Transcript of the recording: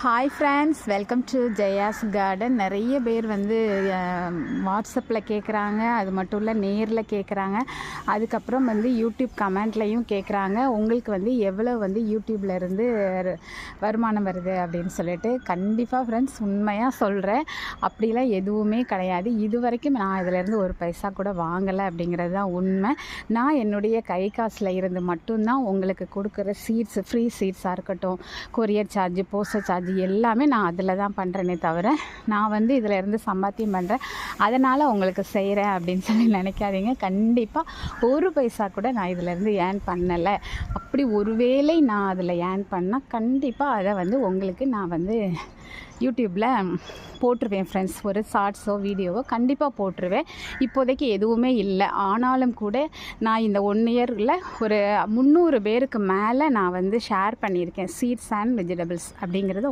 Hi friends, welcome to Jaya's garden. நிறைய பேர் வந்து வாட்ஸ்அப்பில் கேட்குறாங்க, அது மட்டும் இல்லை நேரில் கேட்குறாங்க, அதுக்கப்புறம் வந்து யூடியூப் கமெண்ட்லேயும் கேட்குறாங்க. உங்களுக்கு வந்து எவ்வளோ வந்து யூடியூப்பில் இருந்து வருமானம் வருது அப்படின்னு சொல்லிட்டு. கண்டிப்பாக ஃப்ரெண்ட்ஸ், உண்மையாக சொல்கிறேன், அப்படிலாம் எதுவுமே கிடையாது. இது வரைக்கும் நான் இதிலேருந்து ஒரு பைசா கூட வாங்கலை அப்படிங்கிறது தான் உண்மை. நான் என்னுடைய கை காசில் இருந்து மட்டும்தான் உங்களுக்கு கொடுக்குற சீட்ஸ், ஃப்ரீ சீட்ஸாக இருக்கட்டும், கொரியர் சார்ஜ், போஸ்டர் சார்ஜ் எல்லாமே நான் அதில் தான் பண்ணுறேனே தவிர, நான் வந்து இதில் இருந்து சம்பாத்தியம் பண்ணுறேன், அதனால் உங்களுக்கு செய்கிறேன் அப்படின்னு சொல்லி நினைக்காதீங்க. கண்டிப்பாக ஒரு பைசா கூட நான் இதிலேருந்து ஏர்ன் பண்ணலை. அப்படி ஒருவேளை நான் அதில் ஏர்ன் பண்ணால் கண்டிப்பாக அதை வந்து உங்களுக்கு நான் வந்து யூடியூப்பில் போட்டுருவேன் ஃப்ரெண்ட்ஸ். ஒரு ஷார்ட்ஸோ வீடியோவோ கண்டிப்பாக போட்டுருவேன். இப்போதைக்கு எதுவுமே இல்லை. ஆனாலும் கூட நான் இந்த 1 இயரில் ஒரு 300 பேருக்கு மேலே நான் வந்து ஷேர் பண்ணியிருக்கேன் சீட்ஸ் அண்ட் வெஜிடபிள்ஸ் அப்படிங்கிறது